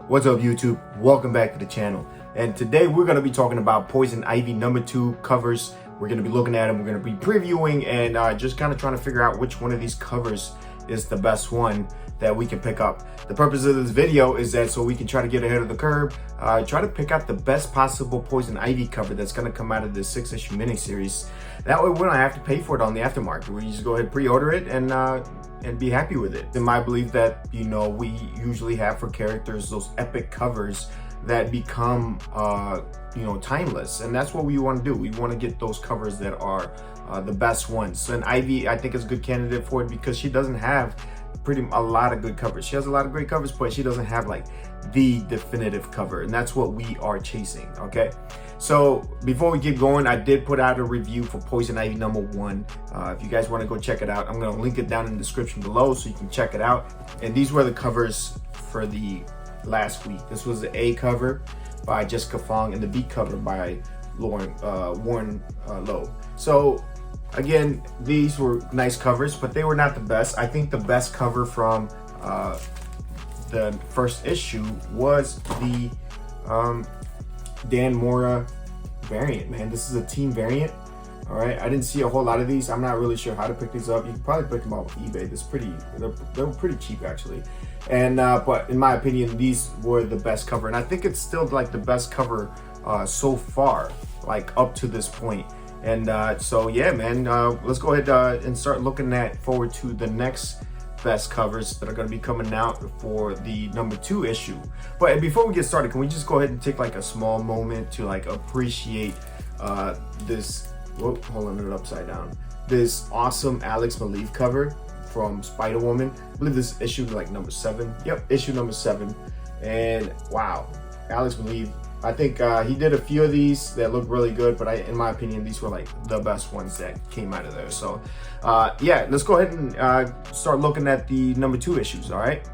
What's up, YouTube? Welcome back to the channel. And today we're going to be talking about Poison Ivy #2 covers. We're going to be looking at them, we're going to be previewing, and just kind of trying to figure out which one of these covers is the best one that we can pick up. The purpose of this video is that so we can try to get ahead of the curve, try to pick out the best possible Poison Ivy cover that's going to come out of this 6-issue miniseries. That way we don't have to pay for it on the aftermarket. We just go ahead and pre-order it and be happy with it. In my belief that, you know, we usually have for characters those epic covers that become timeless, and that's what we want to do. We want to get those covers that are the best ones. And Ivy, I think, is a good candidate for it because she doesn't have a lot of good covers. She has a lot of great covers, but she doesn't have like the definitive cover, and that's what we are chasing. Okay, so before we keep going, I did put out a review for Poison Ivy #1. If you guys want to go check it out, I'm going to link it down in the description below so you can check it out. And these were the covers for the last week. This was the A cover by Jessica Fong and the B cover by Warren Loeb. So again, these were nice covers, but they were not the best. I think the best cover from the first issue was the Dan Mora variant, man. This is a team variant. All right, I didn't see a whole lot of these. I'm not really sure how to pick these up. You can probably pick them up with eBay. They're pretty cheap actually. And but in my opinion, these were the best cover, and I think it's still like the best cover so far, like up to this point. And so yeah, man, let's go ahead and start looking forward to the next best covers that are going to be coming out for the #2 issue. But before we get started, can we just go ahead and take like a small moment to like appreciate this? Whoa, hold on, it upside down. This awesome Alex Maleev cover from Spider-Woman. I believe this issue like #7. Yep, issue #7. And wow, Alex Maleev. I think he did a few of these that look really good, but in my opinion, these were like the best ones that came out of there. So yeah, let's go ahead and start looking at the #2 issues. All right.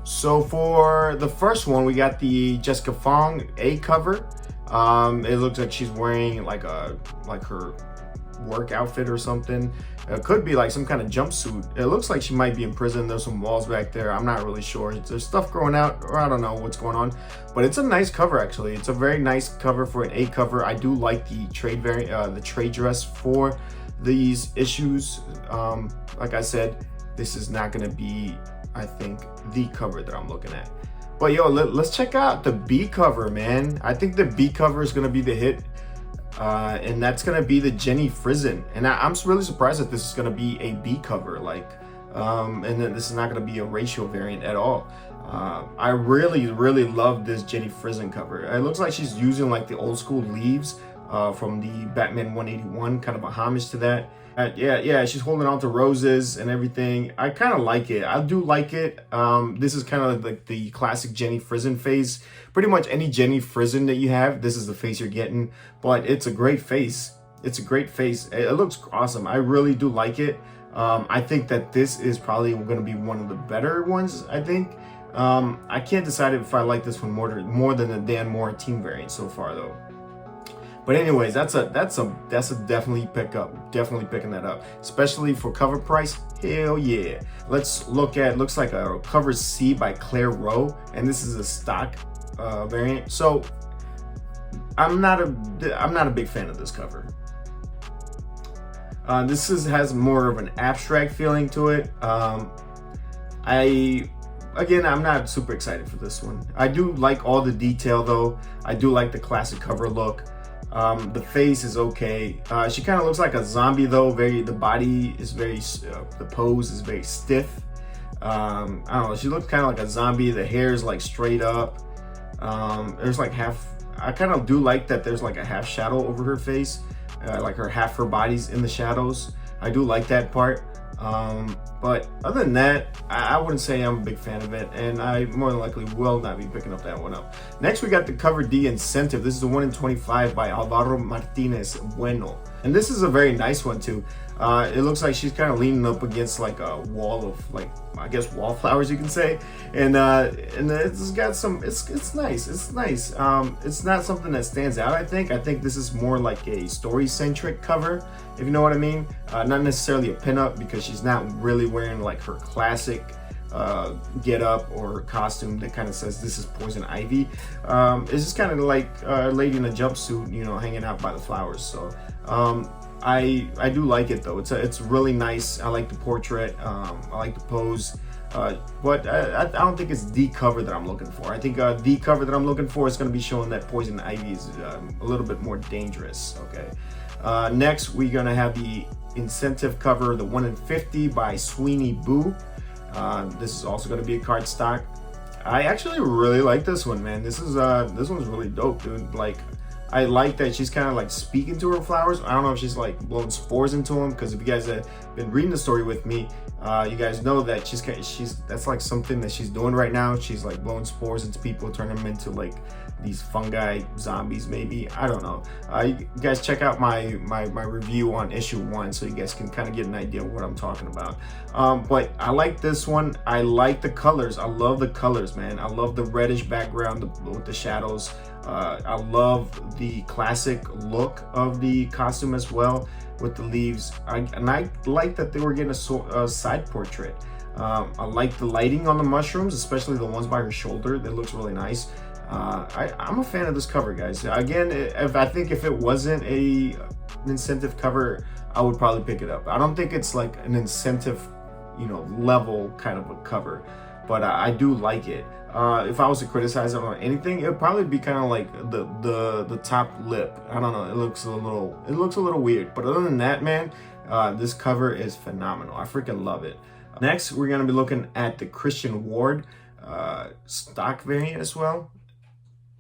So for the first one, we got the Jessica Fong A cover. It looks like she's wearing like her work outfit or something. It could be like some kind of jumpsuit. It looks like she might be in prison. There's some walls back there. I'm not really sure. There's stuff growing out, or I don't know what's going on, but it's a nice cover actually. It's a very nice cover for an A cover. I do like the trade variant, the trade dress for these issues. Like I said, this is not going to be, I think, the cover that I'm looking at. But yo, let's check out the B cover, man. I think the B cover is going to be the hit. And that's gonna be the Jenny Frizen, and I'm really surprised that this is gonna be a B cover, like, and then this is not gonna be a ratio variant at all. I really love this Jenny Frizen cover. It looks like she's using like the old school leaves from the Batman 181, kind of a homage to that. Yeah, she's holding on to roses and everything. I kind of like it. I do like it. This is kind of like the classic Jenny Frizen face. Pretty much any Jenny Frizen that you have, this is the face you're getting. But it's a great face. It's a great face. It looks awesome. I really do like it. I think that this is probably going to be one of the better ones, I think. I can't decide if I like this one more than the Dan Mora team variant so far, though. But anyways, that's a definitely pick up. Definitely picking that up, especially for cover price. Hell yeah. Let's look at, looks like a cover C by Claire Rowe, and this is a stock variant. So I'm not a big fan of this cover. This has more of an abstract feeling to it. Again, I'm not super excited for this one. I do like all the detail though. I do like the classic cover look. The face is okay. She kind of looks like a zombie though. The body is very, the pose is very stiff. I don't know. She looks kind of like a zombie. The hair is like straight up. There's like I kind of do like that there's like a half shadow over her face. Like half her body's in the shadows. I do like that part. But other than that, I wouldn't say I'm a big fan of it, and I more than likely will not be picking up that one up. Next, we got the cover D Incentive. This is the 1 in 25 by Alvaro Martinez Bueno, and this is a very nice one too. It looks like she's kind of leaning up against like a wall of, like, I guess wallflowers, you can say, and it's got some. It's nice. It's nice. It's not something that stands out. I think this is more like a story-centric cover, if you know what I mean. Not necessarily a pinup, because she's not really wearing like her classic get up or costume that kind of says this is Poison Ivy. It's just kind of like a lady in a jumpsuit, you know, hanging out by the flowers. So I do like it though. It's really nice. I like the portrait. I like the pose. But I don't think it's the cover that I'm looking for. I think the cover that I'm looking for is going to be showing that Poison Ivy is a little bit more dangerous. Okay. Next, we're going to have the incentive cover, the 1 in 50 by Sweeney Boo. This is also going to be a card stock. I actually really like this one, man. This one's really dope, dude. Like, I like that she's kind of like speaking to her flowers. I don't know if she's like blowing spores into them, because if you guys have been reading the story with me, you guys know that that's like something that she's doing right now. She's like blowing spores into people, turning them into like these fungi zombies, maybe. I don't know. You guys check out my review on issue 1, so you guys can kind of get an idea of what I'm talking about. But I like this one. I like the colors. I love the colors, man. I love the reddish background with the shadows. I love the classic look of the costume as well, with the leaves. And I like that they were getting a side portrait. I like the lighting on the mushrooms, especially the ones by her shoulder. That looks really nice. I'm a fan of this cover, guys. Again, I think if it wasn't an incentive cover, I would probably pick it up. I don't think it's like an incentive, you know, level kind of a cover, but I do like it. If I was to criticize it on anything, it would probably be kind of like the top lip. I don't know. It looks a little weird. But other than that, man, this cover is phenomenal. I freaking love it. Next, we're gonna be looking at the Christian Ward stock variant as well.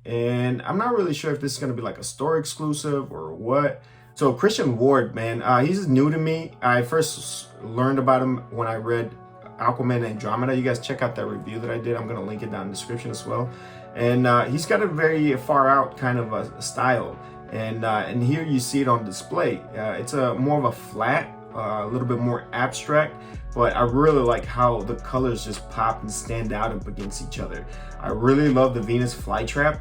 And I'm not really sure if this is gonna be like a store exclusive or what. So Christian Ward, man, he's new to me. I first learned about him when I read Aquaman Andromeda. You guys check out that review that I did. I'm gonna link it down in the description as well. And he's got a very far out kind of a style, and here you see it on display. It's more of a flat, a little bit more abstract, but I really like how the colors just pop and stand out up against each other. I really love the Venus flytrap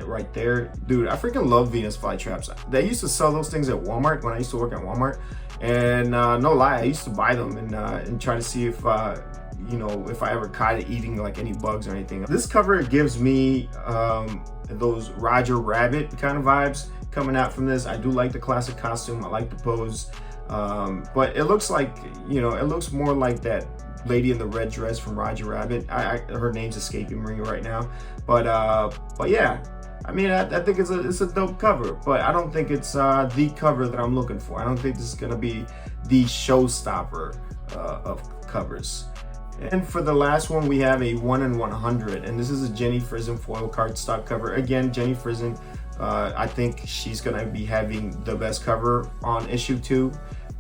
right there. Dude, I freaking love Venus flytraps. They used to sell those things at Walmart when I used to work at Walmart. And no lie, I used to buy them and try to see if, you know, if I ever caught it eating like any bugs or anything. This cover gives me those Roger Rabbit kind of vibes coming out from this. I do like the classic costume. I like the pose. But it looks like, you know, it looks more like that lady in the red dress from Roger Rabbit. Her name's escaping me right now. But yeah. I mean, I think it's a dope cover, but I don't think it's the cover that I'm looking for. I don't think this is gonna be the showstopper of covers. And for the last one, we have a 1 in 100, and this is a Jenny Frison foil cardstock cover. Again, Jenny Frison, I think she's gonna be having the best cover on issue 2,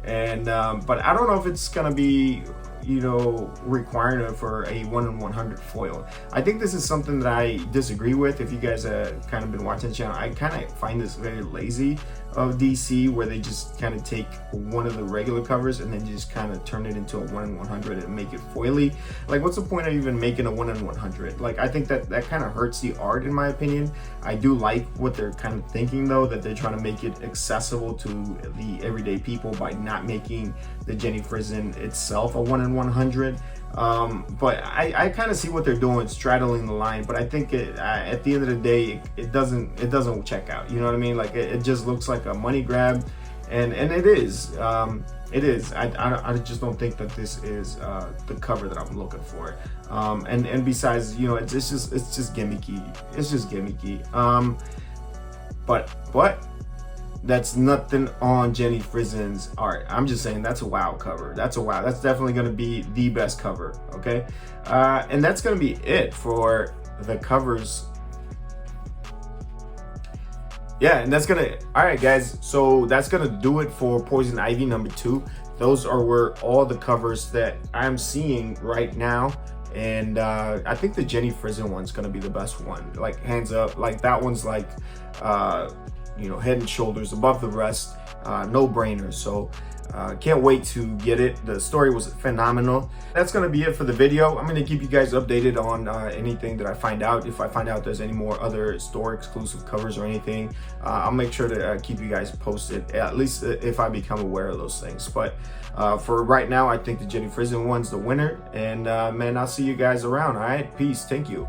and but I don't know if it's gonna be, you know, requiring it for a 1 in 100 foil. I think this is something that I disagree with. If you guys have kind of been watching the channel, I kind of find this very lazy of DC, where they just kind of take one of the regular covers and then just kind of turn it into a 1 in 100 and make it foily. Like, what's the point of even making a 1 in 100? Like, I think that kind of hurts the art, in my opinion. I do like what they're kind of thinking though, that they're trying to make it accessible to the everyday people by not making the Jenny Frison itself a 1 in 100. But I kind of see what they're doing, straddling the line. But I think at the end of the day, it doesn't check out. You know what I mean? Like, it just looks like a money grab, and it is. It is. I just don't think that this is the cover that I'm looking for. And besides, you know, it's just gimmicky. It's just gimmicky. But that's nothing on Jenny Frison's art. I'm just saying that's a wow cover. That's a wow. That's definitely going to be the best cover. Okay, and that's going to be it for the covers. Yeah, and that's gonna. All right, guys. So that's gonna do it for Poison Ivy #2. Those were all the covers that I'm seeing right now. And I think the Jenny Frison one's gonna be the best one, like hands up. Like, that one's like head and shoulders above the rest. No brainer. So can't wait to get it. The story was phenomenal. That's gonna be it for the video. I'm gonna keep you guys updated on anything that I find out. If I find out there's any more other store exclusive covers or anything, I'll make sure to keep you guys posted, at least if I become aware of those things. But for right now, I think the Jenny Frison one's the winner. And man, I'll see you guys around. All right, peace. Thank you.